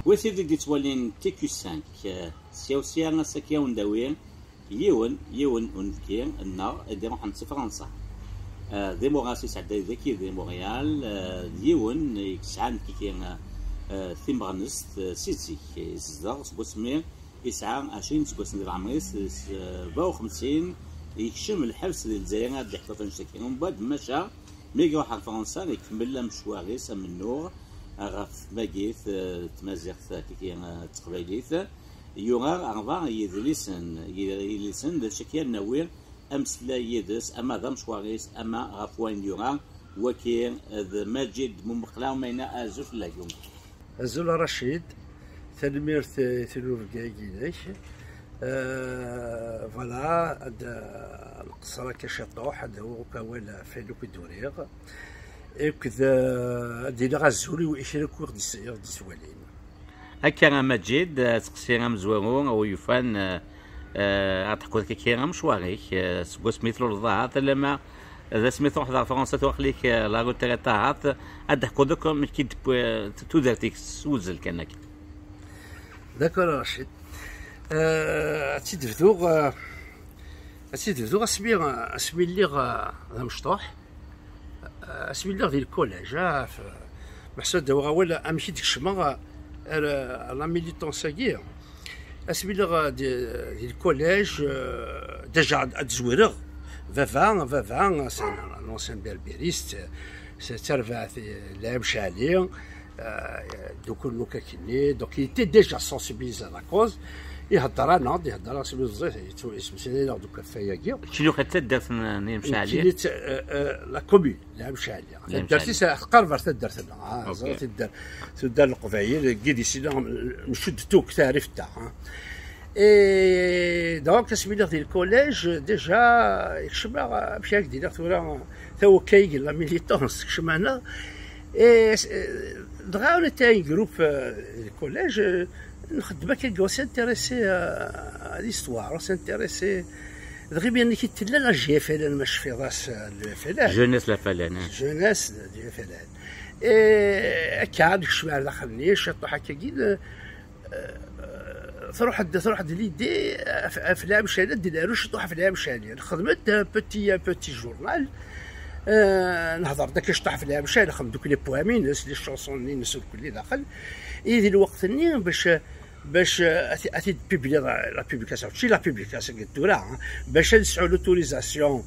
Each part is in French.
وسيدي دي تولين تيكو 5 سياوسيا ساكيا ونداوين يون ونفكين النار دي روح عند فرنسا دي مغاسي سعدا ذكي دي مونريال يون يكسعان كيكين ثيمغنست سيتي يزدغ سبوسمير يسعى 20 سبوسمير العمريس 54 يكشم الحبس ديال الجزائر هاد الحفله نشتكي ومن بعد مشى مي يروح على فرنسا يكمل مشواريس من النور غاف ماكيث تمازيغت كيكين تقبايليت يوغا أربعة يدلسن دشكي النوير أمسلا يدس أما ذا مشواريس أما غفوين يوغا وكين ماجد ممقلا ومينا أزوف لايوم أزول رشيد تنمير ثلور كاكينيش فوالا القصرة كشطوح هذا هو كوالا فيلو كدوريغ كذا دينا غازولي وإشراك وغدي سوالين هكا مجيد تقصير مزورون او يفان تحكوا كيكيرا مشواريك سكو سميتلو الظاهر لما اذا سميتو حدا فرنسا توخليك لا روتيراتات ادحكوا دوكم كي تودرتيك سوزل كانك داكور رشيد تيدفدو اسمي لي مشطوح اسمي لي ديال الكوليج محسود دابا ولا امشي ديك الشما la militance guerre. Asmila du collège déjà à Zouireg, 20 c'est un ancien berbériste, c'est servait l'âme chalier, donc il était déjà sensibilisé à la cause. يهضر سميتو دوك فياكيا شنو خدت درت نمشي عليه كانت لا كومون لا مشى عليها درتي قرب درتنا تدار القبايل كي سينا مشدتوك تعرف تاع دونك سمينا ديال الكوليج ديجا يكشما مشى هكذا ثورا تو كاي لا ميليتونس كشمانا دغاو تاع جروب الكوليج نخدم كي سانتيريسي ليستوار سانتيريسي غير بان كي تلا لا جي فلان ماش في راس الفلان جونيس لا فلان جونيس ديال فلان كان شويه داخل نيش طاح كي تروح ليدي افلام شانه ديال طاح افلام شانه خدمت بوتي جورنال نهضر داك اش طاح في العام شحال خدم دوك لي بوامين لي شونسون لي نسول كل داخل يدي الوقت ني باش اتي بيبلي لا بوبليكاسيون شي لا بوبليكاسيون قلتو باش نسعوا لوتوريزاسيون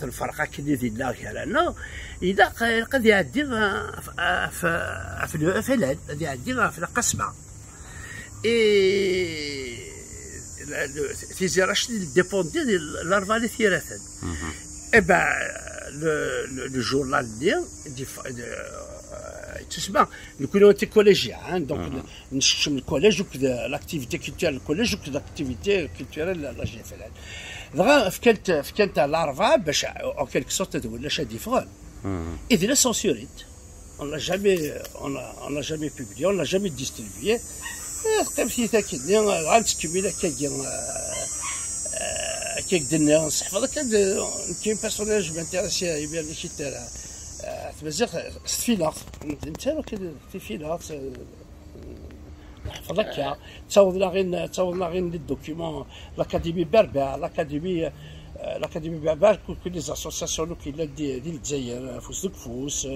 الفرقه كي ديال لا انا اذا قد يعدي في الفلان قد يعدي في القسمه في زراش ديبوندي ديال الاربعه اللي ثلاثه ابا le journal تسمع نكونوا انت كوليجيان دونك نشتم الكوليج وكذا لاكتيفيتي كولتورال الكوليج وكذا لاكتيفيتي كولتورال لا جي فلان دغا فكانت الاربعه باش اون كيلك سورت ولا شا ديفرون اذا لا سونسوريت on n'a jamais publié on n'a jamais distribué قيمتي تاكدني غنتكمل كيك دنا نصح هذاك كاين بيرسوناج مانتيريسي يبان لي شي تاع تمزيغ ستفيلات انت في فيلات نحفظ هكا تصاوبنا غير الدوكيومون لاكاديمي بربع لاكاديمي بربع كل لي زاسوسياسيون كاين ديال الجزائر فوس دوك فوس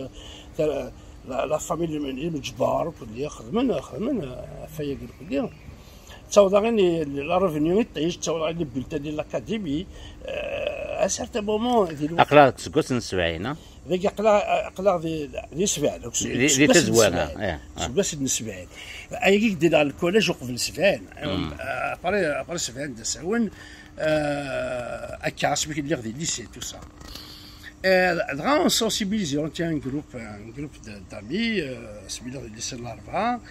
لا فامي المجبار كل خدمنا فيا كل تصاوب غير لا ريفينيو يطيش تصاوب غير لي بولتان ديال لاكاديمي ا سارتان مومون ديال اقلا تسكوت نسبعين ذاك اقلا ديال 70 ديال تزوانه باش نسبعين اي كي دير على الكوليج وقبل 70 ابري 70 دساون اكاس بك اللي غادي ليسي تو سا دغا سونسيبيليزي اون تي ان جروب دامي سميتو ليسي الاربعه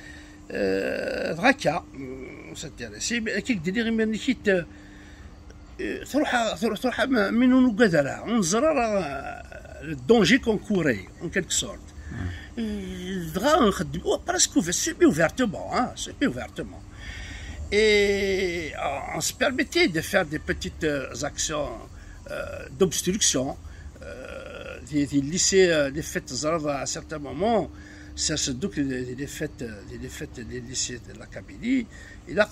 دغا سانتيريسي كي دير غير ملي كي تروح من نقدرها ونزرر الدونجي كونكوري اون كيلك سورت دغا نخدم براسكو في سيمي اوفيرتومون et on se permettait de faire des petites actions d'obstruction, de laisser les fêtes à un certain moment. ça c'est donc les fêtes des lycées de la Kabylie. Et là,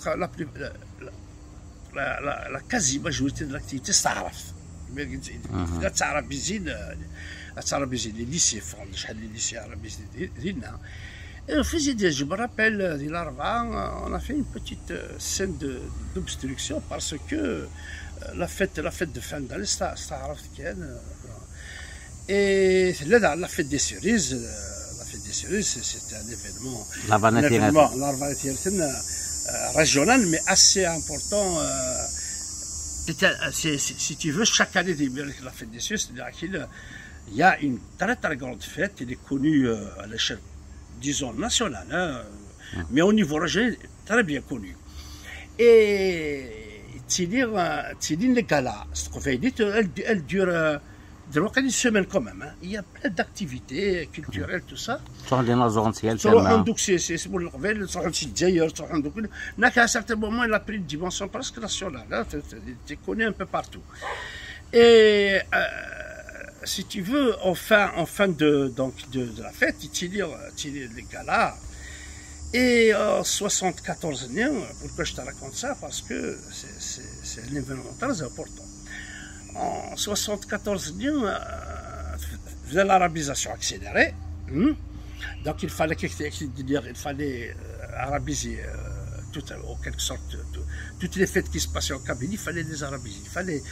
la quasi-majorité de l'activité s'arrête. Là, les lycées font les lycées arabes. Et on faisait je me rappelle, on a fait une petite scène d'obstruction parce que la fête de fin d'année, et la fête des cerises, c'était un événement régional, mais assez important. Si tu veux, chaque année, la fête des cerises, c'est-à-dire qu'il y a une très très grande fête, elle est connue à l'échelle, disons, nationale, hein, mais au niveau régional, très bien connue. Et les galas, elle dure une semaine quand même. Hein. Il y a plein d'activités culturelles, tout ça. À un certain moment, il a pris une dimension presque nationale. Hein. Tu connais un peu partout. Et si tu veux, en fin de la fête, il y a les galas. Et en 74 ans, pourquoi je te raconte ça? Parce que c'est un événement très important. En 74 ans, faisait l'arabisation accélérée. Donc il fallait arabiser en quelque sorte toutes les fêtes qui se passaient en Kabylie, il fallait les arabiser. Il fallait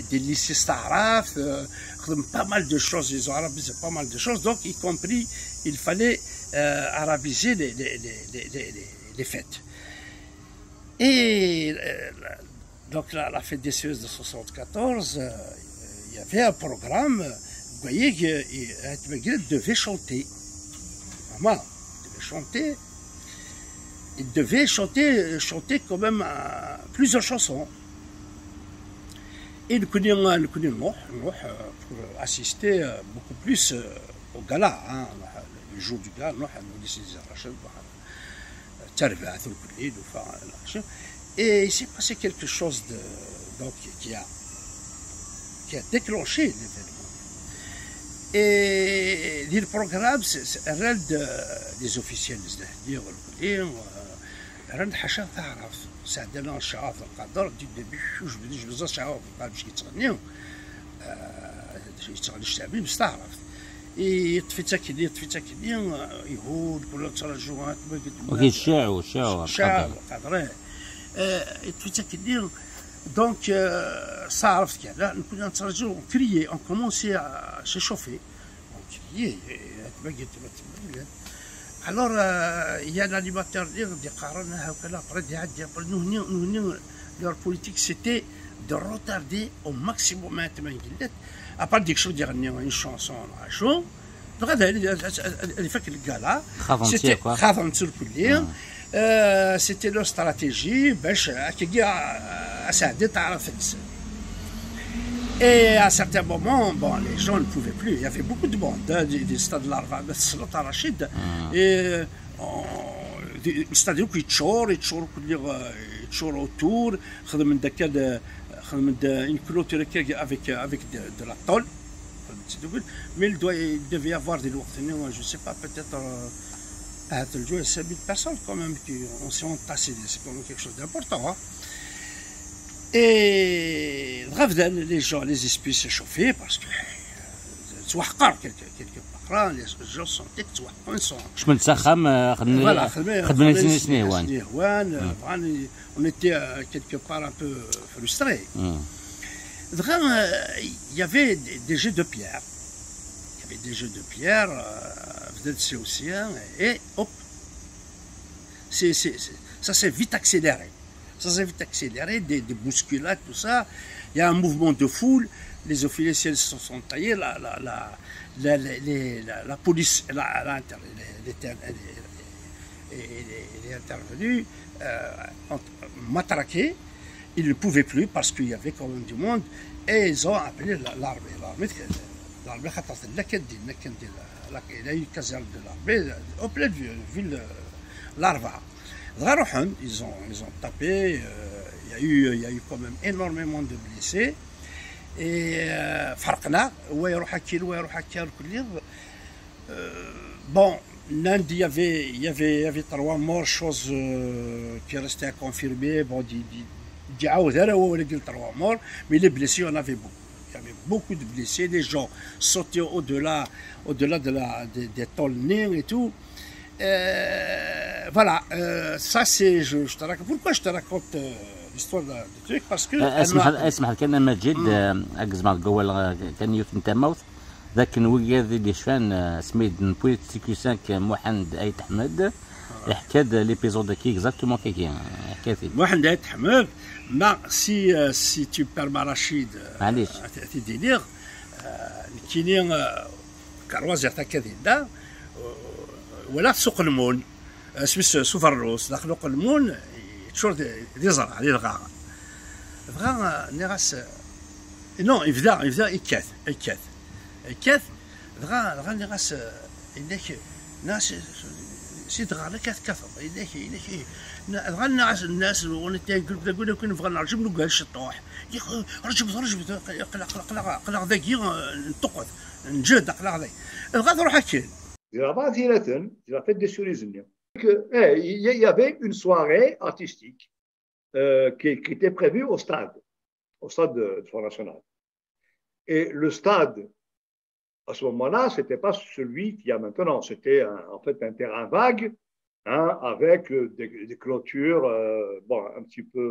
des lycées Staraf, pas mal de choses, ils ont arabisé pas mal de choses, donc y compris il fallait arabiser les fêtes. Et donc la fête des cerises de 74, il y avait un programme, vous voyez que devait chanter. Vraiment, il devait chanter quand même plusieurs chansons. Et nous connaissons pour assister beaucoup plus au gala. Hein. Le jour du gala, nous et il s'est passé quelque chose qui a déclenché l'événement. Et le programme, c'est un rôle des officiels, c'est-à-dire راه حاشا تعرف ساعدنا الشعار في القدر دي بيحوش بديش بزاف شعار في القدر باش كيتغنيو يتغني الشعبي مستعرف يطفي تاكلي يهود كلها ترجوات وكيتشاعوا القدر يطفي تاكلي دونك صارفت كذا كنا نترجو كريي اون كومونسي ا شوفي كريي تبقى Alors, il y a l'animateur qui leur politique, c'était de retarder au maximum à part dire une chanson à chaud. C'était leur stratégie. Et à certains moments, bon, les gens ne pouvaient plus. Il y avait beaucoup de monde, hein, des stades larva, et le stade où ils tchorent autour, une clôture avec de la tôle. Mais il devait y avoir des lourds, je ne sais pas, peut-être 5000 personnes quand même qui s'est entassé. C'est quand même quelque chose d'important. Hein. Et les gens, les esprits s'échauffaient parce que quelque part, les gens sentaient que on était quelque part un peu frustrés. Il y avait des jeux de pierre. Et hop, ça s'est vite accéléré. Des bousculades, tout ça. Il y a un mouvement de foule. Les officiels se sont taillés. La police est intervenue, matraqué. Ils ne pouvaient plus parce qu'il y avait quand même du monde. Et ils ont appelé l'armée. L'armée, il y a eu une caserne de l'armée au plein de ville Larva. Ils ont tapé, il y a eu quand même énormément de blessés. Et فرقنا ويروح هكا ويروح هكا الكل Bon, l'Inde, il y avait 3 morts, chose qui restait à confirmer. Bon, il y a 3 morts, mais les blessés, on avait beaucoup. Il y avait beaucoup de blessés, les gens sautaient au-delà des tolnings et tout. Voilà, ça c'est, je te raconte. Pourquoi je te raconte l'histoire du truc? Parce que. اسمح كان مجد أجزم الجوال كان يوتن تموت ذاك نوياذ اللي شفان سميد نبويت سيكو 5 محمد أيت أحمد حكى ليبيزود كي اكزاكتومون كي حكاتي محمد أيت أحمد ما si tu permets Rachid معليش تدير كاينين كروازير تاع كذا ولا سوق المون سميت سوف الروس داخل سوق المون تشور دي زرع دي الغا بغا نيغاس نو يبدا يكاث بغا نيغاس انك ناس سيد غالا كثر انك بغا الناس وانا نقول كون نبغى نرجم نلقى الشطوح رجب قلق ذاكي نطقط نجد قلق ذاك بغا تروح هكا Il a fait des surisignes. Il y avait une soirée artistique qui était prévue au stade de Front National. Et le stade, à ce moment-là, ce n'était pas celui qu'il y a maintenant. C'était en fait un terrain vague, hein, avec des clôtures bon, un petit peu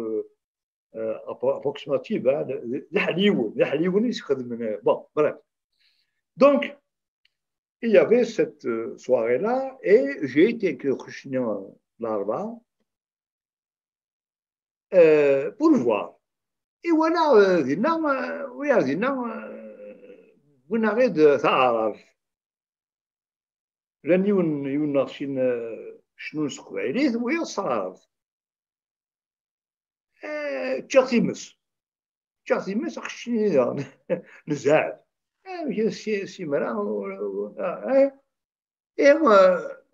approximatives. Hein, bon, bref. Donc, il y avait cette soirée-là et j'ai été avec Khrushchev Larva pour le voir. Et voilà, on arrête de تعرف لأن يناقشين شنو سقويليت وهي صارت تشاتيمس خشني نزاع سي مرا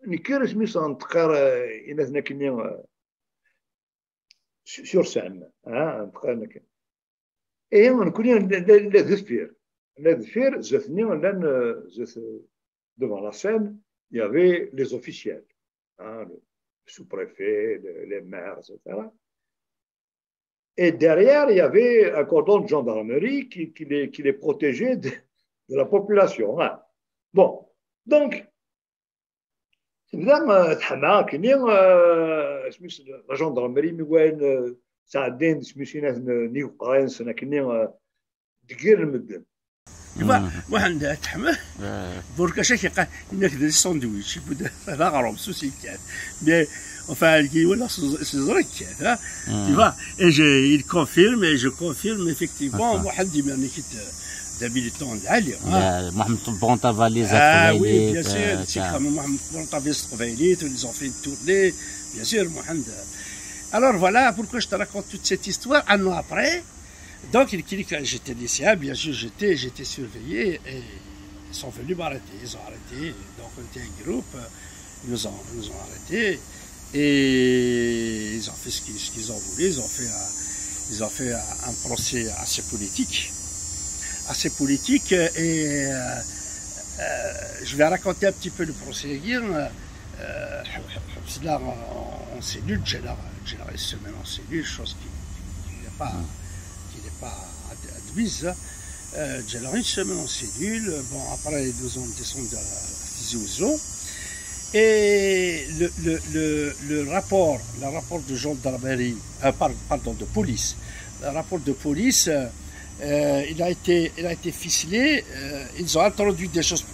نكير سميس نتقار إناثنا كني سور سام نتقار نكين نكون لا ذفير زثني لأن devant la scène il y avait les officiels le sous-préfet, les maires, etc. Et derrière il y avait un cordon de gendarmerie qui les protégeait de la population. Hein. Bon, donc, évidemment, la gendarmerie, mais ساعدين سميتينات نيو قرانس انا كني دقير المدن واحد تحمه بركا شاكي قال انك دير ساندويتش يبدا هذا غروب سوسي كان مي enfin qui voilà c'est vrai كان tu vois et il confirme et je confirme effectivement واحد ديما كيت d'habitants عاليه محمد بونطافاليز oui bien sûr c'est comme محمد بونطافاليز قبيليت ils ont fait une tournée bien sûr محمد. Alors voilà pourquoi je te raconte toute cette histoire. Un an après, donc j'étais lycéen, bien sûr j'étais surveillé et ils sont venus m'arrêter. Ils ont arrêté, donc on était un groupe, ils nous ont arrêtés et ils ont fait ce qu'ils ont voulu. Ils ont fait un procès assez politique et je vais raconter un petit peu le procès. Là, en cellule, une semaine en cellule, chose qui n'est pas admise. Une semaine en cellule, bon, après les 2 ans descendent à Tizi-Ouzou. Et le rapport de gendarmerie, pardon, de police, le rapport de police, il a été ficelé, ils ont introduit des choses.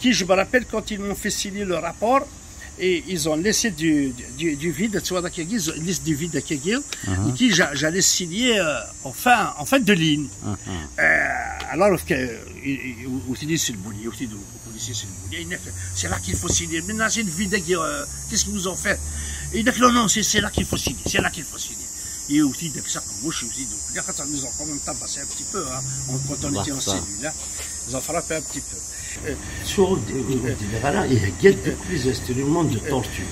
Qui je me rappelle quand ils m'ont fait signer le rapport et ils ont laissé du vide, tu vois, ils laissent du vide à Kegil, et qui j'allais signer en fin de ligne. Alors, aussi c'est le boulier, aussi le policier c'est le boulier, c'est là qu'il faut signer. Maintenant c'est le vide, qu'est-ce qu'ils vous ont fait? Et il dit non, c'est là qu'il faut signer, Et aussi, dès que ça bouche aussi, donc là, quand ils ont quand même tabassé un petit peu, hein, quand on était en cellule, là, ils ont frappé un petit peu. Sur il y a des instruments de torture.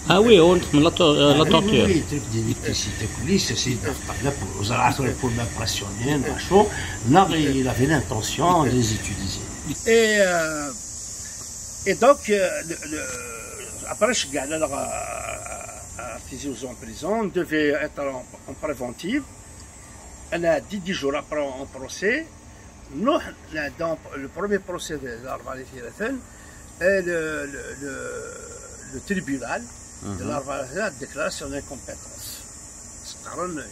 Ah oui, la torture. Oui, truc d'électricité, c'est pour m'impressionner, machin. Là, il avait l'intention de les utiliser. Et Et donc, après, je gagne à Tizi-Ouzou en prison, on devait être en préventive. Elle a 10 jours après en procès. Nous, dans le premier procès de l'Arvalé Thirathène, le tribunal de l'Arvalé a déclaré son incompétence. C'est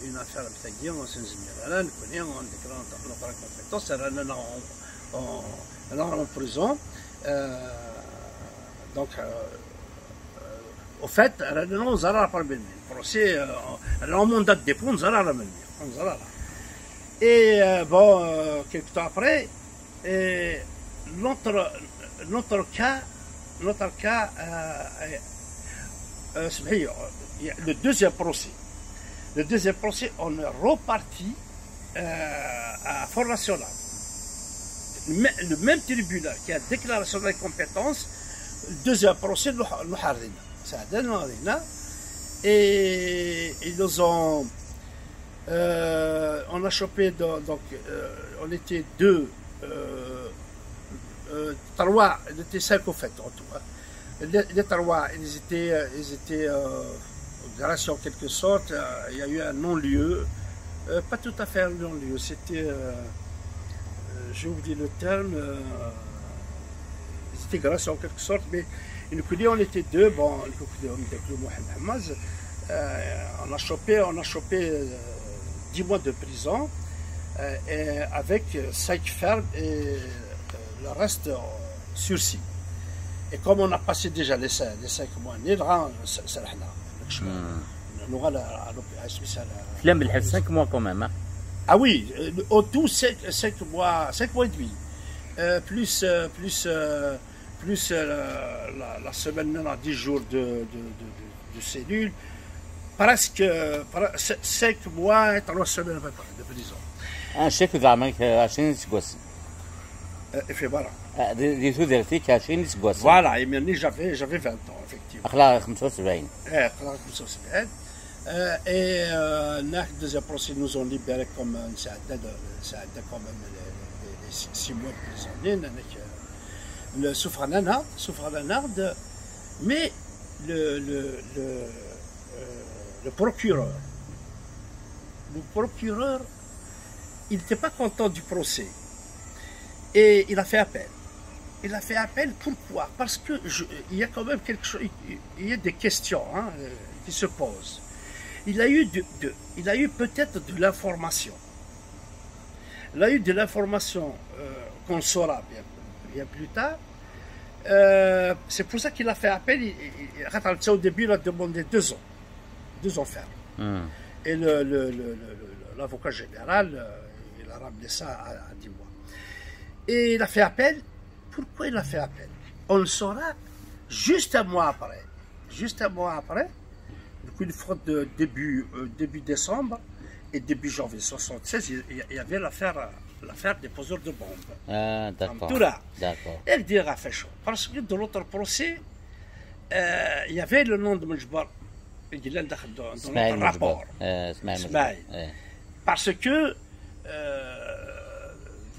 une affaire qui on s'est dit, on déclare notre incompétence, elle est en prison. Donc, au fait, elle a un procès, elle a un mandat de dépôt, elle a un Et bon, quelques temps après, notre cas, le deuxième procès, on est reparti à Front National. Le même tribunal qui a déclaré son incompétence, le deuxième procès, nous harrina. Et ils nous ont. On a chopé, donc on était trois, il était 5 au fait en tout. Hein. Les trois, ils étaient grâce en quelque sorte, il y a eu un non-lieu, pas tout à fait un non-lieu, c'était, j'ai oublié le terme, ils étaient grâce en quelque sorte, mais on était deux, bon, on a chopé 10 mois de prison avec 5 fermes et le reste sursis. Et comme on a passé déjà les 5 mois, Flamme 5 mois quand même. Hein. Ah oui, au tout 5 mois et demi. Plus la semaine, 10 jours de cellule. Presque 5 mois et 3 semaines de prison. Un chèque d'armes qui a 20 سكواس. Et puis voilà. دي تو درتي ك 20 سكواس. Voilà, et maintenant j'avais 20 ans effectivement. اخلا 75. اخلا 75. Et le deuxième procès nous ont libérés comme ça a quand même les 6 mois de prison. Le souffrananard, mais le procureur, il n'était pas content du procès et il a fait appel. Il a fait appel, pourquoi? Parce que il y a quand même quelque chose, il y a des questions qui se posent. Il a eu peut-être de l'information. Il a eu de l'information qu'on saura bien plus tard. C'est pour ça qu'il a fait appel. Au début, il a demandé 2 ans. 2 ans ferme. Et l'avocat général, il a ramené ça à 10 mois. Et il a fait appel. Pourquoi il a fait appel? On le saura juste un mois après. Donc une fois de début décembre et début janvier 1976, il y avait l'affaire des poseurs de bombes. Ah, d'accord. Tout là. D'accord. Elle dit a fait chaud. Parce que dans l'autre procès, il y avait le nom de Mejbar. Dans notre rapport. Parce que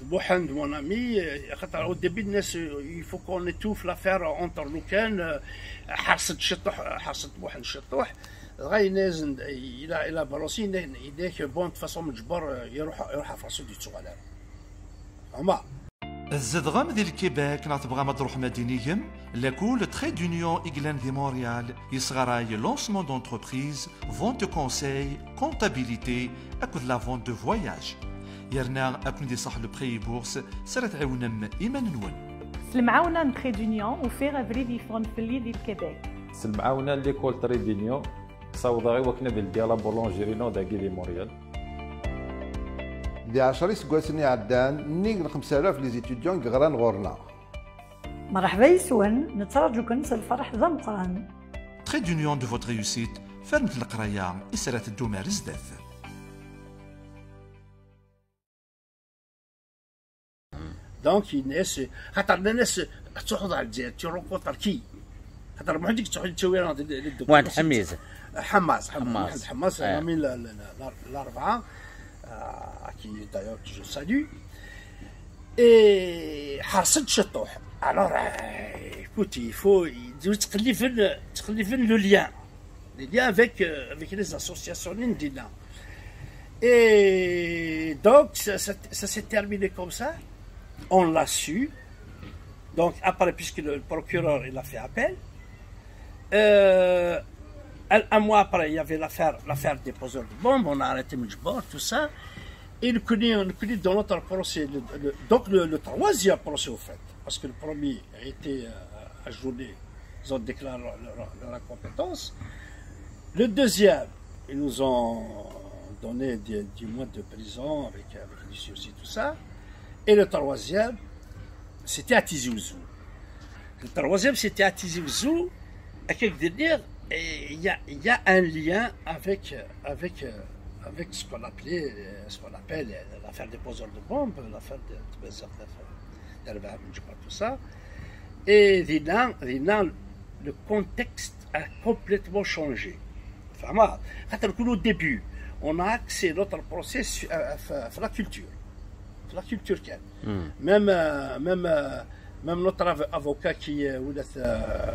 Bouhand, mon ami, au début, il faut qu'on étouffe l'affaire entre Loukan, Hassan Bouhand Chetouh. Il a balancé une idée que bon, de toute façon, Mejbar, il va faire ça du Tsoalal. الزدغام ديال الكيباك نعتبغا ما تروح مدينيهم لكول تري دونيون إغلان دي مونريال يصغراي لونسمون دونتربريز فونت كونساي كونتابيليتي أكد لا فونت دو فواياج يرنا أكن دي صح لو بخي بورس سرت عونم إيمان نون سلمعاونا تري دونيون وفيغ افري ديفون في اللي ديال الكيباك سلمعاونا ليكول تري دونيون صوضاغي وكنا ديال لا بولونجيرينو داكي دي مونريال دي 10 سكواسني عدان نيك 5000 لي زيتيديون غران غورنا مرحبا يسون نترجوكم الفرح ذا مقران تري دونيون دو فوت ريوسيت فرمت القرايه اسرات الدومار زداف دونك الناس خاطر الناس تروحوا على الجزائر تروحوا تركي خاطر ما عندك تروح تسوي واحد حماس من الاربعه qui d'ailleurs que je salue et حرصت شطوح Alors, écoute, il faut le lien. Les liens avec les associations indéna. Et donc, ça s'est terminé comme ça. On l'a su. Donc, après, puisque le procureur il a fait appel, un mois après, il y avait l'affaire des poseurs de bombes, on a arrêté Mujbor, tout ça. Et on connaît dans notre procès, donc le troisième procès au fait, parce que le premier a été ajourné, ils ont déclaré leur incompétence. Le deuxième, ils nous ont donné 10 mois de prison avec l'issue aussi, tout ça. Et le troisième, c'était à Tizi Ouzou. Le troisième, c'était à Tizi Ouzou. À quelque dire, il y a un lien avec ce qu'on appelle l'affaire des poseurs de bombes, l'affaire de tout ça. Et le contexte a complètement changé. Au début, on a axé notre procès sur la culture. La culture même notre avocat qui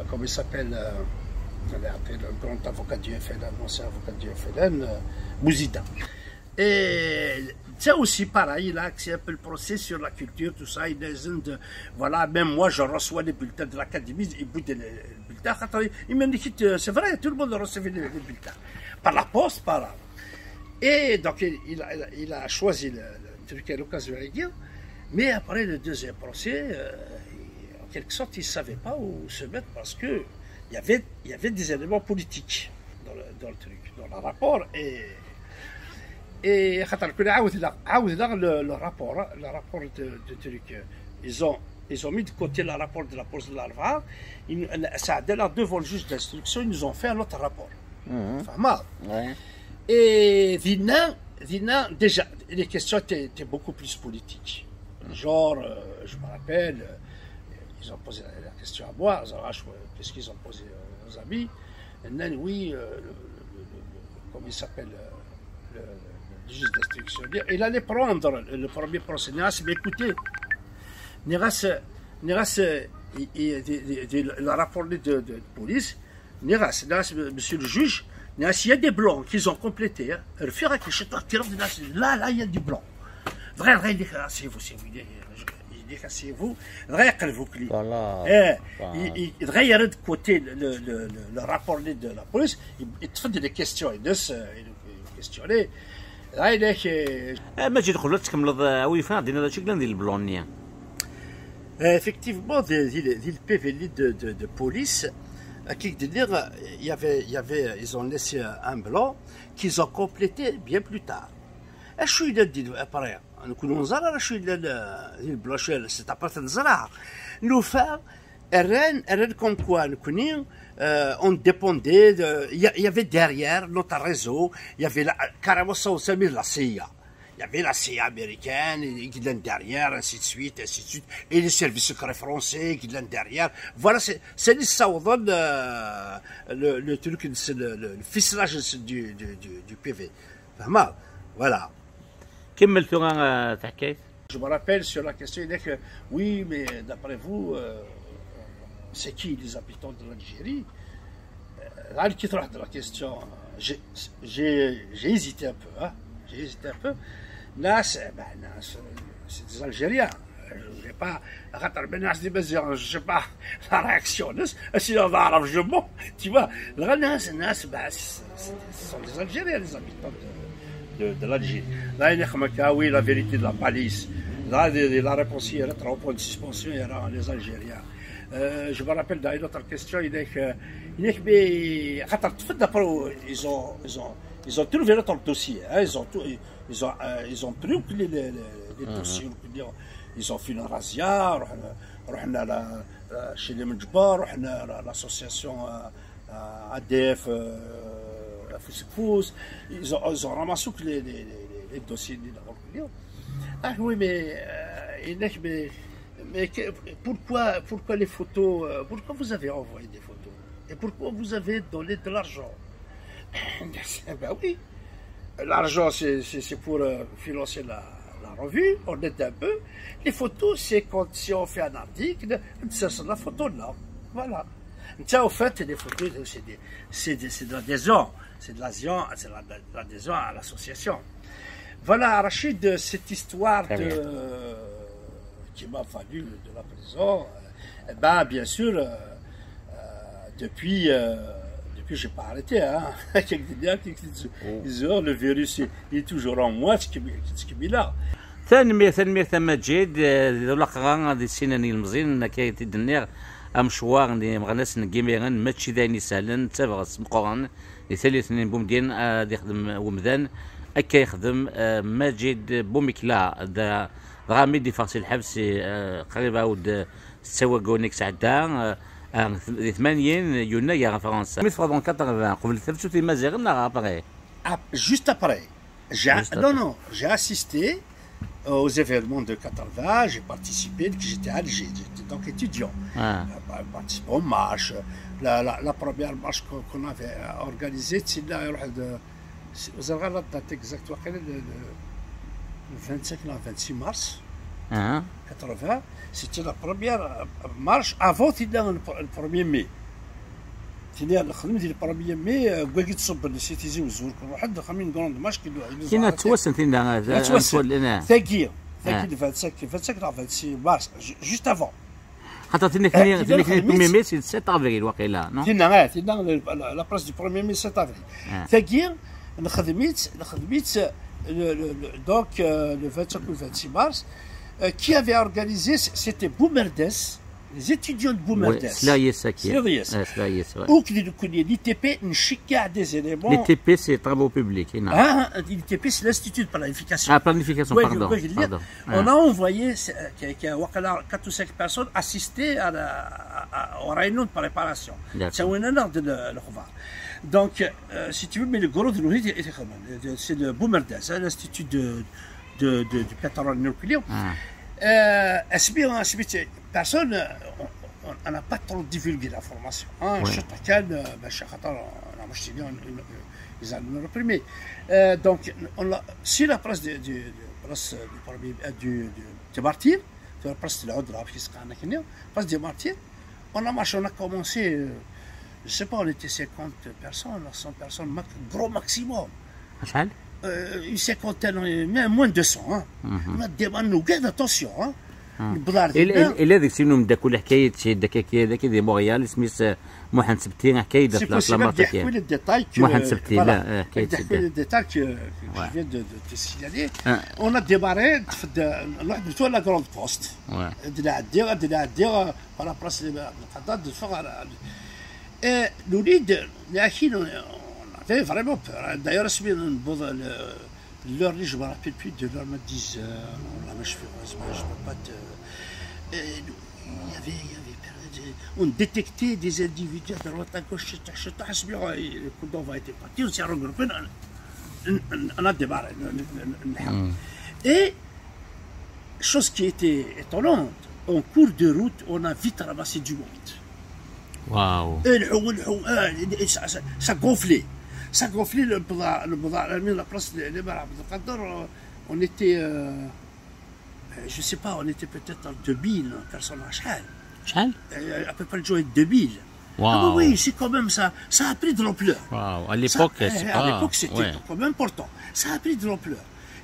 comment il s'appelle, le grand avocat du FLN, l'ancien avocat du FLN, Bouzida. Et ça aussi pareil, il a axé un peu le procès sur la culture, tout ça. Voilà, même moi je reçois les bulletins de l'académie, il bout les bulletins. Il m'a dit que c'est vrai, tout le monde recevait les bulletins. Par la poste, par là. Et donc il a choisi le truc à l'occasion de dire, mais après le deuxième procès, en quelque sorte, il ne savait pas où se mettre parce que il y avait des éléments politiques dans le truc, dans le rapport. Et le rapport de truc, ils ont mis de côté le rapport de la police de l'Arva. Ça a là devant le juge d'instruction, ils nous ont fait un autre rapport. Ouais. Et déjà, les questions étaient beaucoup plus politiques. Genre, je me rappelle, ils ont posé la question à moi, qu'est-ce qu'ils ont posé aux amis. Et then, oui, comment il s'appelle, le juge d'instruction. Il allait prendre le premier procès. Mais écoutez, le rapport de police, monsieur le juge, il y a des blancs qu'ils ont complétés. Là, il y a du blanc. Vrai, asseyez-vous, si vous voulez. Asseyez-vous. Vrai, voilà. Il y de côté le rapport de la police. Il te fait des questions. Il questionner. Effectivement, le PV de police. Ils ont laissé un blanc qu'ils ont complété bien plus tard. Je suis dit après, nous c'est après nous faire comme quoi on dépendait il y avait derrière notre réseau, il y avait carrément ça au sommet de la CIA. Il y avait la CIA américaine qui est derrière, ainsi de suite, et les services secrets français qui sont derrière. Voilà, c'est ça, on donne le truc, c'est le ficelage du PV. Vraiment, voilà. Je me rappelle sur la question, il dit que oui, mais d'après vous, c'est qui les habitants de l'Algérie? Là, qui traite de la question, j'ai hésité un peu, hein. J'ai hésité un peu. Là, c'est des Algériens. Je sais pas, je sais pas la réaction. Si on va à l'arrangement, tu vois, ce sont des Algériens, les habitants de l'Algérie. Là, il y a oui, la vérité de la police. Là, la réponse est au point de suspension, il y a les Algériens. Je me rappelle d'une autre question, il dit que ils ont trouvé notre dossier, hein, ils ont pris les dossiers, ils ont fait une razzia, chez les Mujbar, l'association ADF, ils ont ramassé les dossiers. Ah oui, mais pourquoi les photos, pourquoi vous avez envoyé des photos? Et pourquoi vous avez donné de l'argent? Ben oui, l'argent c'est pour financer la revue, on est un peu. Les photos, c'est quand si on fait un article, c'est la photo là. Voilà. Tiens, au fait, les photos, c'est de l'adhésion. C'est de l'adhésion à l'association. Voilà, Rachid, cette histoire qui m'a fallu de la prison. Ben, bien sûr, depuis je n'ai pas arrêté. Hein. Le virus est toujours en moi, ce qui est là. ثاني مجيد ذولا قران هذه السنين المزين كايت الدنيا مشوار اللي مغناس نقيميغن ماشي دايني سهلا تبغى سمقوران لثالث بومدين يخدم ومدان اكا يخدم ماجد بوميكلا دا غامي دي فارسي الحبس قريبه ود سواقونيك سعدا 80 يونيو فرنسا 1980 قبل 83 مازال ابري juste après j'ai assisté aux événements de 80, j'ai participé, j'étais à Alger, j'étais donc étudiant. Participé aux marches. La première marche qu'on avait organisée, c'est là, vous avez la date exacte, le 25 ou 26 mars 80, c'était la première marche avant le 1er mai. le 1er mai قاعد تصب السيتيزي والزور كل واحد خامين كروند مارش كاين توسن فينا ثاقيه 25 مارس جوست افون خاطر تنكني 1 مي سي 7 افريل واقيلا نو تينا لا بلاص دو 1 مي 7 افريل ثاقيه خدمت donc le 25 ou 26 mars qui avait organisé c'était Boumerdes les étudiants de Boumerdes. Ou l'ITP نشجع des éléments. L'ITP c'est travaux publics. L'ITP c'est l'Institut de planification. Ah, planification, pardon. On a envoyé 4 ou 5 personnes assister aux réunions de préparation. C'est un honneur de le revoir. Donc, si tu veux, mais le gros de l'ONU, c'est le Boumerdes, l'Institut du pétrole nucléaire. Personne, on n'a pas trop divulgué l'information. Ils ont reprimé. Donc, sur la place du martyr, sur la place de la place du martyr, on a marché, on a commencé, je ne sais pas, on était 50 personnes, 100 personnes, gros maximum. Une cinquantaine, même moins de 200. On a demandé, attention. الا هذيك سينو من داك الحكايه شي داك دي مونريال سميت محمد سبتي حكايه دات لا ماركه محمد سبتي لا حكايه الديتاي كو فيان دو سينالي اون ا ديباري نروح بتو لا كروند بوست دينا عدي على بلاص القضاء دفع نريد لكن fait vraiment peur. D'ailleurs, je l'heure, je ne me rappelle plus de l'heure, me disent, je ne peux pas te... On détectait des individus à droite à gauche, le coup d'envoi était parti, on s'est regroupé, on a démarré. Et, chose qui était étonnante, en cours de route, on a vite ramassé du monde. Waouh! Ça gonflait. Ça gonflait le la place des Marabes. On était, je ne sais pas, on était peut-être en 2000 personnes à Chal. À peu près le jour 2000. Wow. Ah oui, c'est quand même ça. Ça a pris de l'ampleur. Wow. À l'époque, c'était quand même important. Ça a pris de l'ampleur.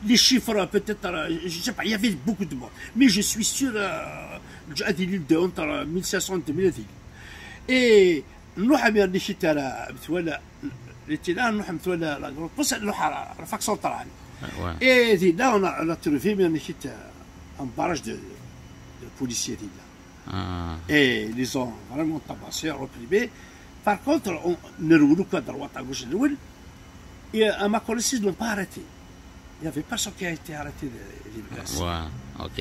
Les chiffres, peut-être, je ne sais pas, il y avait beaucoup de monde. Mais je suis sûr, à des lignes de entre 1500 et 2000. Et nous avons dit l'itinéraire, nous avons la fac centrale. Et là, on a trouvé un barrage de policiers. Et ils ont vraiment tabassé, reprimé. Par contre, on ne roule pas de droite à gauche. Et à ma connaissance, ils ne l'ont pas arrêté. Il n'y avait personne qui a été arrêté de l'immigration. Ok.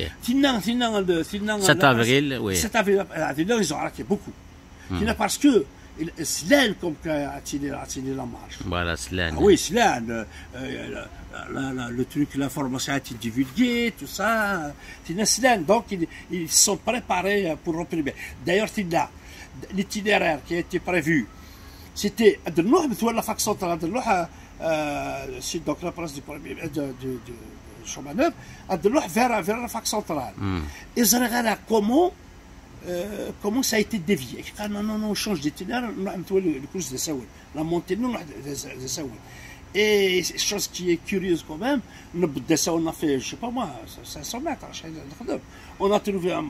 7 avril, oui. 7 avril, ils ont arrêté beaucoup. Parce que Slan, comme a tiré la marche. Voilà, Slan. Ah oui, Slan. Le truc, l'information a été divulguée, tout ça. Slan. Donc, ils sont préparés pour reprimer. D'ailleurs, l'itinéraire qui a été prévu, c'était de la fac centrale, c'est donc la place du son manœuvre, à de l'autre vers la fac centrale. Et je regarde comment ça a été dévié. Non, on change d'itinéraire, le cours de Saoul. La montée, non, de Saoul. Et chose qui est curieuse quand même, on a fait, je sais pas moi, 500 mètres. On a trouvé un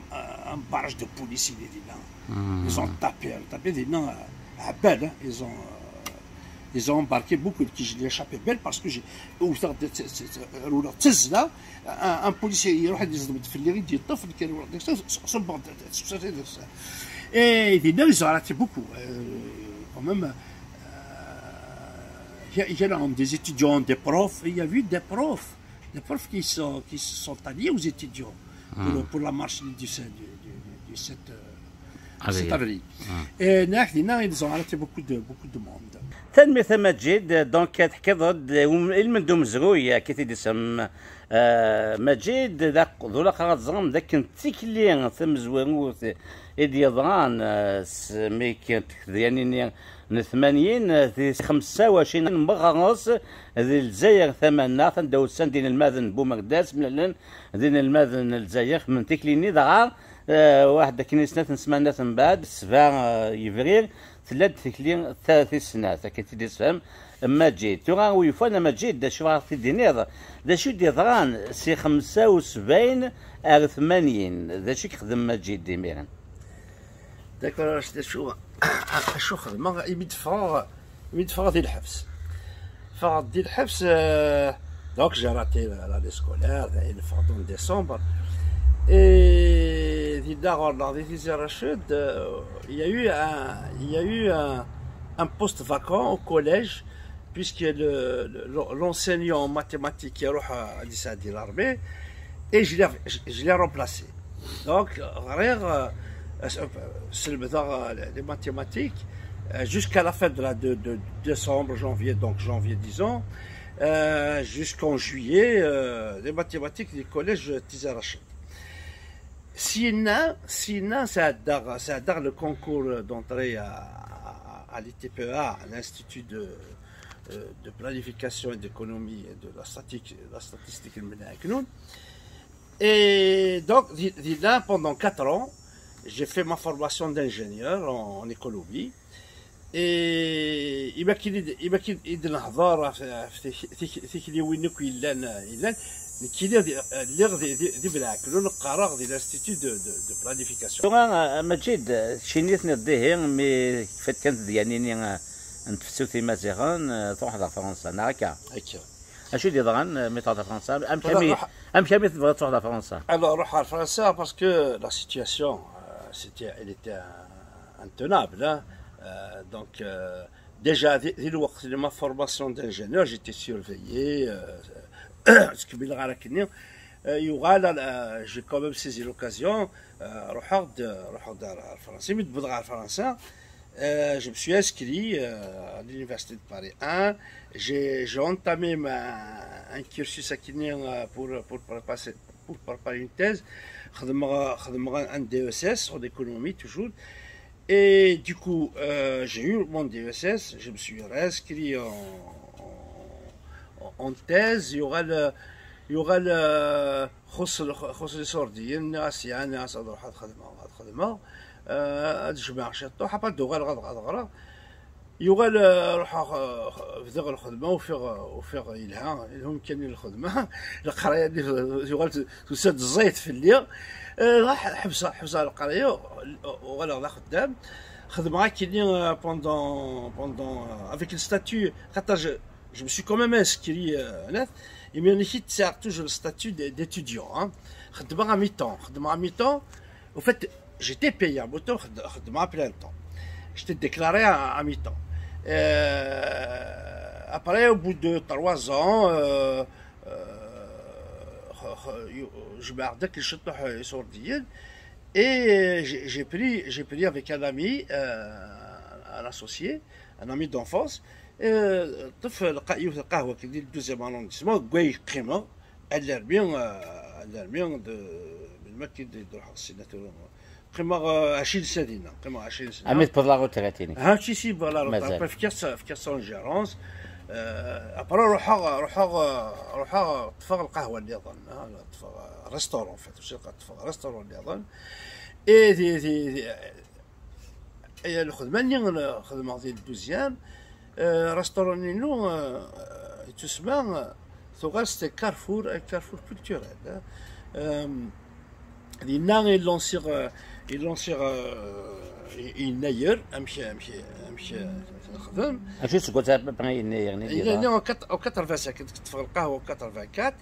barrage de policiers. Ils ont tapé des noms à Belle. Ils ont embarqué beaucoup de qui je l'ai échappé belle parce que j'ai ouvert là un policier يروح يضرب في اللي يدي الطفل كان صبغ et ils ont arrêté beaucoup quand même. Il y a des étudiants, des profs, il y a eu des profs qui se sont alliés aux étudiants pour la marche du 7 avril. Et ils ont arrêté beaucoup de monde. تنمي ثم جد دونك كتحكض المندوم زغوية كي تسم مجيد ذولا قرات زغم ذاك التيكلي ثم زوانوت إدي ضان مي كانت يعني 80 في 25 مغرس ذي الجزائر ثمانية تندوسان دين الماذن بومقداس من دين الماذن الجزائر من تيكليني ضغا واحد كنيسة نسمعنا من بعد 7 يفرير ثلاث تكلين 3 سنوات كي تفهم مجيد ترى ويفانا مجيد شو راه في دينير ذا شو ديضران سي 75 على 80 ذا شو يخدم مجيد ديميرا داكور شو خدمه يمدفع ديال الحبس فغاد ديال الحبس دونك جا راتي لالي سكولير il en décembre. Et dans Rachid, il y a eu un poste vacant au collège, puisque l'enseignant en mathématiques qui a dit l'armée, et je l'ai remplacé. Donc, c'est les mathématiques, jusqu'à la fin de décembre, janvier, disons, jusqu'en juillet, les mathématiques du collège Tizar Rachid. Sina, ça a le concours d'entrée à l'ITPA, à l'Institut de planification et d'économie et de la statistique. Et donc, là, pendant 4 ans, j'ai fait ma formation d'ingénieur en économie. Et il m'a dit qui est القرار ديال الانستيتوت دو بلانيفيكاسيون. مجيد شينيتني الظهير مي كيفاش كانت يعني نتفسو في مازيغان تروح لفرنسا هكا. اشو اللي ضران مي تروح لفرنسا ام كامي تبغي تروح لفرنسا؟ Alors روح لفرنسا parce que la situation elle était intenable. Donc déjà dès le وقت de ma formation d'ingénieur j'étais surveillé. J'ai quand même saisi l'occasion. Je me suis inscrit à l'université de Paris 1. J'ai entamé un cursus pour préparer une thèse. Un DESS en économie toujours. Et du coup, j'ai eu mon DESS. Je me suis réinscrit en thèse. Il y aura le خصوص السعوديين الناس يعني ناس هاد الخدمه الجماعه شطو حبا دوغال غاد يوغال روح في الخدمه وفيغ يلهم كاينين الخدمه القرايه يوغال تسد الزيت في الليل راح حبسه القرايه وغالا خدام خدمه كاينين بوندون افيك الستاتيو خاطر je me suis quand même inscrit là. Il m'a dit que c'est toujours le statut d'étudiant. Khadma à mi-temps. Au fait, j'étais payé à mi-temps, khadma à plein temps. J'étais déclaré à mi-temps. Après, au bout de 3 ans, je me rappelle que je suis sorti et j'ai pris avec un ami, un associé, un ami d'enfance. طفل يوث القهوه كي دير دوزيام ارونديسمون كواي قيمه الارميون بالما كي دير السيناتور قيمه 20 سنه عميت بلاغو 30 هادشي سي فوالا في كاس جيرونس ابرا روحا طفى القهوه اللي اظن طفى ريستورون فات واش طفى ريستورون اللي اظن اي دي الخدمه اللي خدمه ديال الدوزيام ريستورون نو تسمى ثوغاست كارفور كولتورال دينا يلونسيغ يناير امشي نخدم اش تقول يعني يعني او 85 كنت في القهوه 84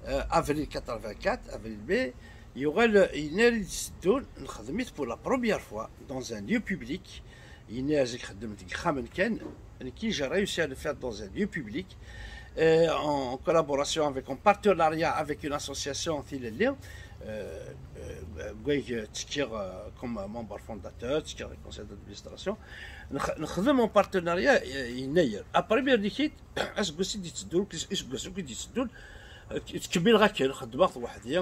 افريل 84 افريل بي يوغال يناير يسدون نخدمت بور لا بروميير فوا دون ان ليو بوبليك يناير خدمت خامن كان كي جا réussi à le faire dans un lieu public en collaboration avec en partenariat avec une association Thilelia comme membre fondateur du conseil d'administration نخدم en partenariat يناير après bien ديكيت اش قلت دي تدول اش قلت دي تدول تكمل غا كان خدمت وحدي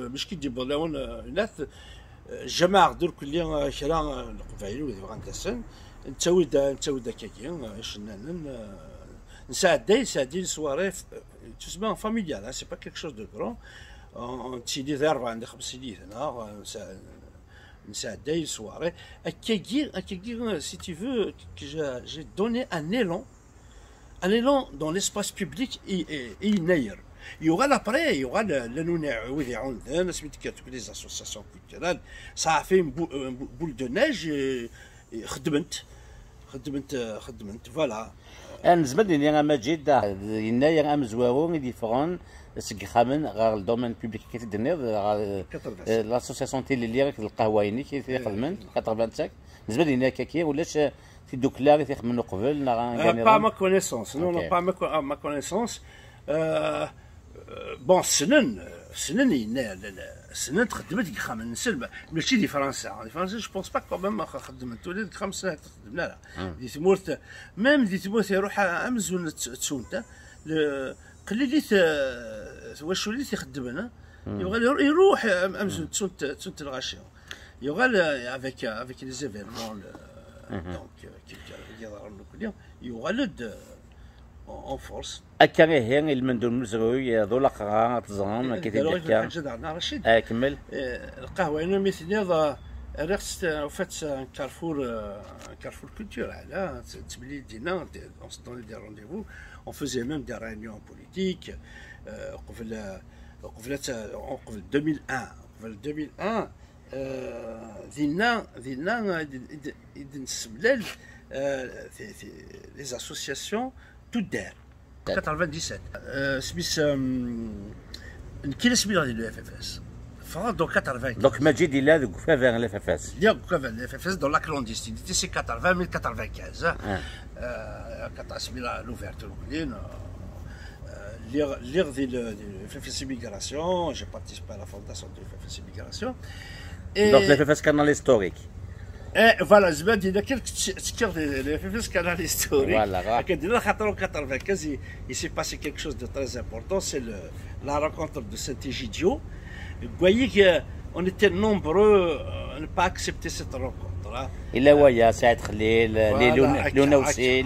مش كي ديبو لون الناس الجماعه دول كليا شرا القبائل اللي بغا نتسن نتاودا كاكي نساعدين سواري تسمى فاميليال سي با كيك شوز دو غران تسيدي ذي 4 عندي 5 سنين هنا نساعدين سواري كاكي سي تي فو j'ai donné un élan dans l'espace public et يناير يوغال ابري يوغال لانو نعاود يعاون انا سميت كاتب لي زاسوسياسيون كولتورال صافي بول دو نيج خدمت فوالا بالنسبه لي مجيد يناير مزوارو ديفرون سكخامن غير الدومين بوبليك كيتدني لاسوسياسيون تيلي اللي القهويني كيخدمن 85 بالنسبه لي كاكي ولاش في دوك لا تيخدموا قبل با ما كونيسونس نو با ما كونيسونس بون سنن سنن خدمت خامن سلبه ماشي دي فرنسا جو بونس با كوميم خدمت وليد 5 سنين خدمنا لا دي تمورت ميم دي تمورت يروح امزون تسونتا قليليت واش وليت يخدمنا يبغى يروح امزون تسونت الغاشيه يبغى افيك لي زيفينمون دونك كي يضرب كل يولد اون فورس اكاري هين المندوب المزروي ذو لقرا تزام كيدير رشيد كمل القهوه انا مثلي رحت فات كارفور كولتورال تبلي دينا on se donnait des rendez-vous on faisait même des réunions politiques قبل 2001 دينا نسبلل les associations toutes d'air 97 سميس كي سمينا ديال الاف اف اس donc 80 donc Majid il est de Goufa vers l'FFS. Il y a Goufa vers l'FFS dans la clandestinité, c'est 80 1095. Quand a l'ouverture lire de l'FFS Immigration, j'ai participé à la fondation de l'FFS Immigration. Donc l'FFS Canal Historique. Et voilà, je me dis, il y a quelques tickets de l'FFS Canal Historique. Voilà. En 95, il s'est passé quelque chose de très important, c'est la rencontre de Saint-Égidio. Vous voyez qu'on était nombreux à ne pas accepter cette rencontre. Il est Waya, Saïd Khalil, Lounaoussi.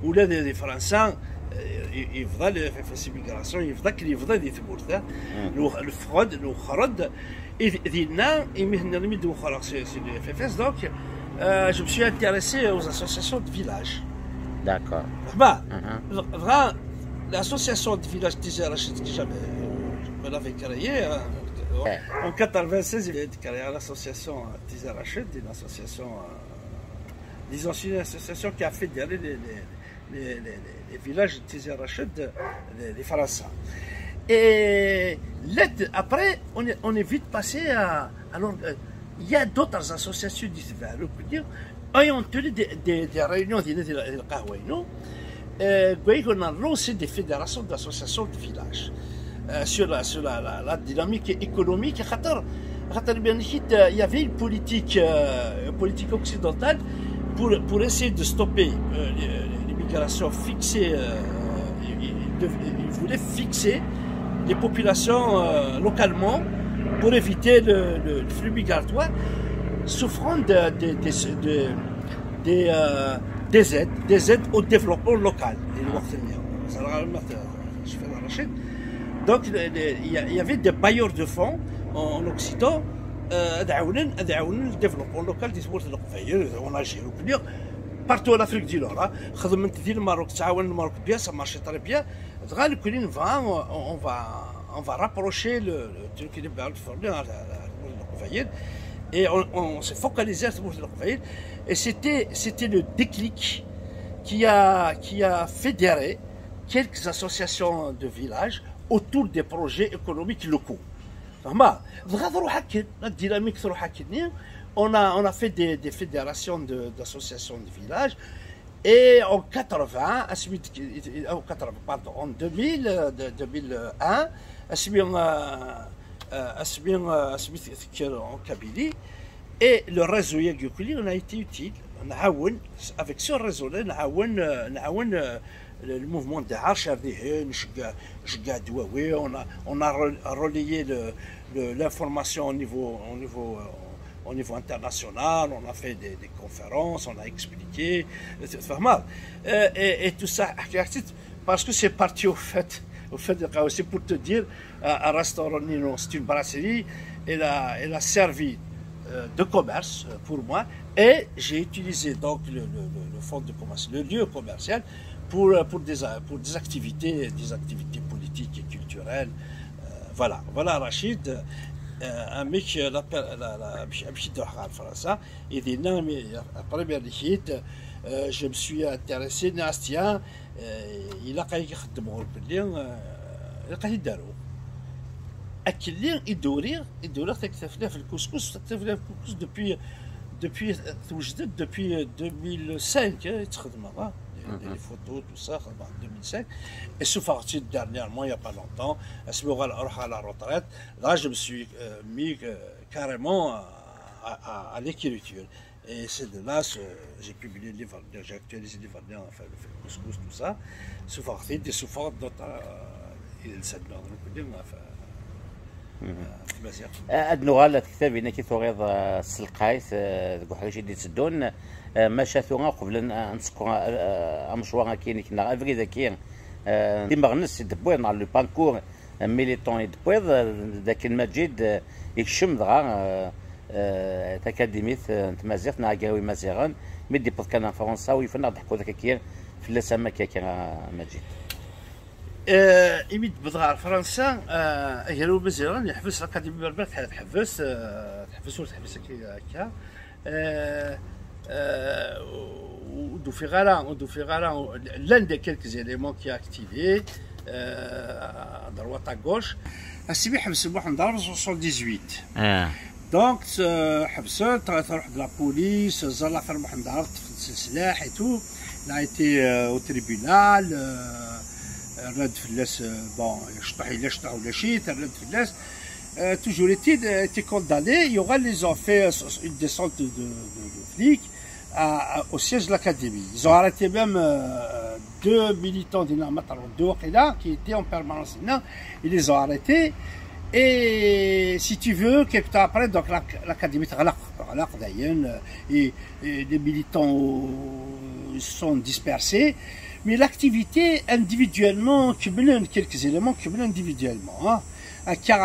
Ou là, des Français, ils faisaient le FFS Immigration, ils faisaient des Timourta, le fraude, le kharad. Et c'est le FFS, donc je me suis intéressé aux associations de villages. D'accord. Vraiment, l'association de villages Tizarachid que j'avais créée en 96, il a créé l'association Tizarachid, une association, disons une association qui a fédéré les villages de Tizarachid, les Français. Et après, on est vite passé à. Alors, il y a d'autres associations d'Israël. Ayant tenu des réunions de Kahouino, on a lancé des fédérations d'associations de villages sur la dynamique économique. Il y avait une politique occidentale pour essayer de stopper l'immigration fixée. Ils voulaient fixer les populations localement pour éviter le flux migratoire, souffrant des aides au développement local. Donc il y avait des bailleurs de fonds en Occident le développement local des sports on a géré partout en Afrique du Nord. خدمت في الماروك تعاون الماروك bien, ça marchait très bien. On va rapprocher le truc qui est et on s'est focalisé sur le et c'était le déclic qui a fédéré quelques associations de villages autour des projets économiques locaux. On a fait des fédérations d'associations de villages et en 80, en 2001, en Kabylie, et le réseau Yagoukli, on a été utile. Avec ce réseau-là, le mouvement de Harchardéhen, on a relayé l'information au niveau international, on a fait des conférences, on a expliqué, et tout ça, parce que c'est parti au fait aussi pour te dire, un restaurant, c'est une brasserie, elle a servi de commerce pour moi, et j'ai utilisé donc le fonds de commerce, le lieu commercial, pour des activités politiques et culturelles. Voilà Rachid. Un mec il dit non mais première liquide je me suis intéressé Nastia il a قاعد يخدموا باللي لقى يداروا اكلين يدوري تكتفنا في الكسكس depuis توجدت depuis 2005 تخدمها les photos, tout ça, en 2005. Et sous partie dernièrement, il n'y a pas longtemps, à la retraite, là, je me suis mis carrément à l'écriture. Et c'est de là que j'ai publié le livre, j'ai actualisé le livre, enfin, le couscous, tout ça, sous partie des sous-formes d'autres, il s'est donné, enfin. أدنو غالا كتاب هنا كي تغيض السلقايت ذوك حاجة اللي تسدون ما شافوها قبل أن نسكوا مشوار كاين كنا أفريدا كاين ديما غنس يدبويض مع لو بانكور ميليتون يدبويض ذاك المجيد يكشم دغا تاكاديميت نتمازيغ نعقاوي مازيغان مدي بوض كان فرنسا ويفنا ضحكوا ذاك كاين في اللسامة كاين مجيد إميد بضغار فرنسا هيرو مزيران يحبس الأكاديمية بربات تحبس هكا ودو في غالا l'un des quelques éléments qui a activé à droite à gauche السيبي حبس واحد نضرب 78 دونك حبسات تروح لا بوليس زرع في واحد نضرب في السلاح et tout il a été au tribunal رد فلاس بون يشطح ولا شي رد فلاس toujours été condamné. Il y aura les ont fait une descente de flics au siège de l'académie. Ils ont arrêté même deux militants qui étaient en permanence là. Ils les ont arrêtés. Et si tu veux, quelques temps après, donc l'académie et les militants sont dispersés. Mais l'activité individuellement, quelques éléments individuellement. Car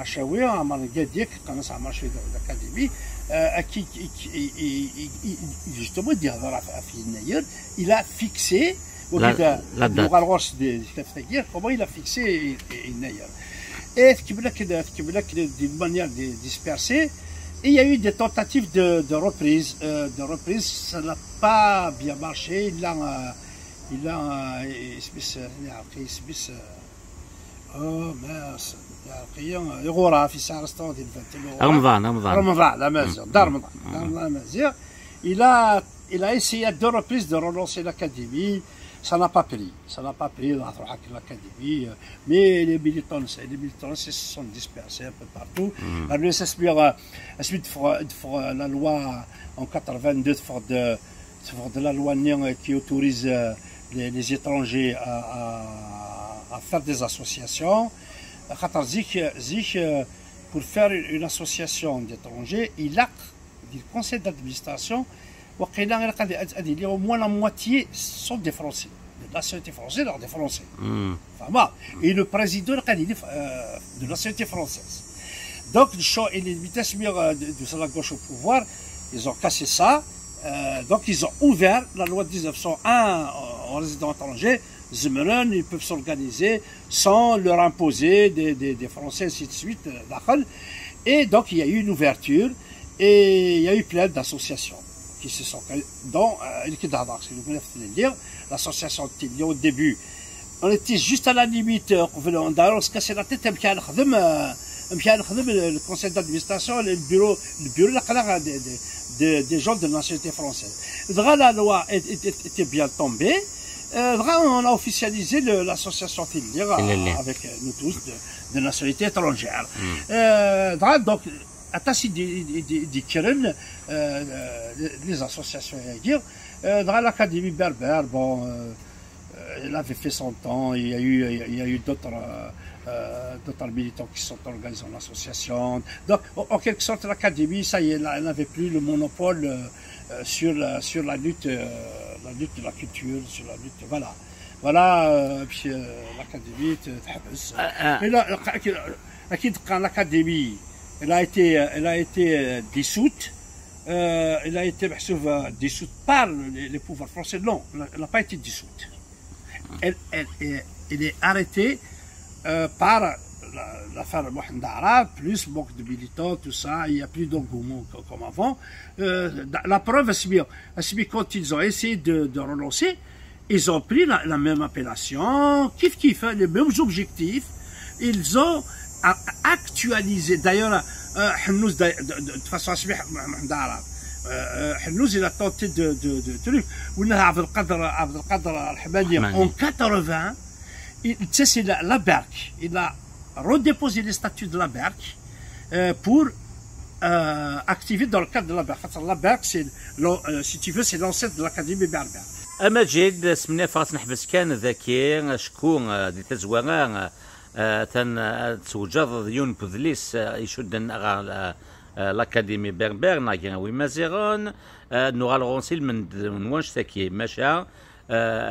à Chaoué, à Margadiek, quand ça a marché dans l'académie, justement, il a fixé comment il a fixé et d'une manière dispersée. Et il y a eu des tentatives de reprise. Ça n'a pas bien marché. Il a oh mince يغورها في ساعة رستوران رمضان la Mazir dans la Mazir il a essayé à deux reprises de relancer l'académie. Ça n'a pas pris l'académie, mais les militants se sont dispersés un peu partout. Alors ça suite de la loi en 82 de la loi qui autorise les étrangers à faire des associations. Pour faire une association d'étrangers, il a du conseil d'administration, au moins la moitié sont des Français. De la nationalité française, alors des Français. Et le président de la nationalité française. Donc, les vitesses de la gauche au pouvoir, ils ont cassé ça. Donc, ils ont ouvert la loi de 1901 aux résidents étrangers. Ils peuvent s'organiser sans leur imposer des Français, ainsi de suite. Et donc, il y a eu une ouverture et il y a eu plein d'associations qui se sont dont l'association Tilio au début. On était juste à la limite, on se cassait la tête, le conseil d'administration, le bureau des gens de la nationalité française. La loi était bien tombée. On a officialisé l'association Tilio avec nous tous de nationalité étrangère. Donc, les associations dans l'Académie berbère, bon, elle avait fait son temps, il y a eu d'autres militants qui sont organisés en association. Donc, en quelque sorte, l'Académie, ça y est, elle n'avait plus le monopole sur la lutte de la culture, sur la lutte, voilà. Voilà, puis l'Académie, l'Académie, elle a été dissoute. Elle a été dissoute par les pouvoirs français. Non, elle n'a pas été dissoute. Elle est arrêtée par l'affaire Mohamed Arab, plus manque de militants, tout ça. Il n'y a plus d'engouement comme avant. La preuve, c'est quand ils ont essayé de relancer, ils ont pris la même appellation, kiff, les mêmes objectifs. Ils ont actualisé. D'ailleurs, Hnouz, de façon assez Mohamed Arab. Hnouz, il a tenté de truc. On a Abdelkader Al-Hamani en 80. C'est la Berck. Il a redéposé les statuts de la Berck pour activer dans le cadre de la Berck. La Berck, si tu veux, c'est l'ancêtre de l'Académie berbère. أمجد سمنا فاس نحبس كان ذكي شكون دي تزوغان توجد ديون بذليس يشدن l'Académie berbère ناجي ومازيغون نوغال غونسيل من وانش ذكي ماشا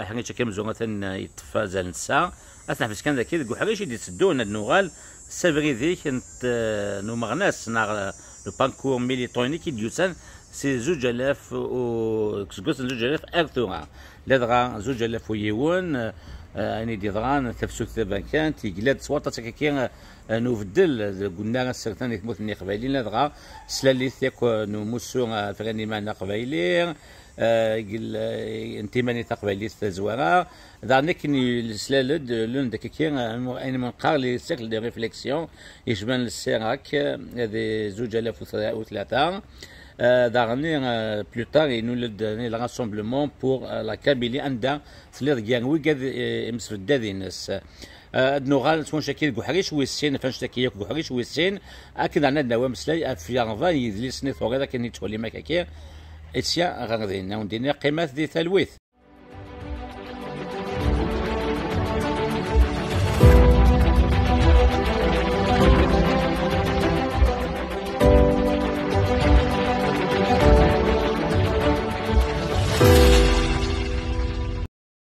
حنا تشكي مزوغة يتفازل نسا أسنحبس كان ذكي تقول حاجة يدي تسدون النوغال سافغي ذيك نو مغناس ناغ لو بانكور ميليتوني كي ديوسان سي 2000 و كسكوس 2000 اكثر لدغا 2000 ويون اني ديضغان تفسوك ثبان كان تيقلاد صوتا تكاكي نوفدل قلنا السرطان يثبت من قبايلين لدغا سلالي ثيك نمسو فغني معنا قبايلين انتماني تقبايلي تزوارا دعنا كني سلالد لون دكاكي انا من قارلي سيكل دي ريفليكسيون يشبان للسيراك هذه 2003 دارني plus tard il nous donné le rassemblement pour la Kabylie anda ثلاث جانوي قد مسفدادي الناس نوغال تكون شكل كحريش ويسين فاش تكيك كحريش ويسين اكيد عندنا دوام سلاي في رمضان يدلي سني ثوغا كان يتولي مكاكير اتيا غادينا وندينا قيمات دي ثلويث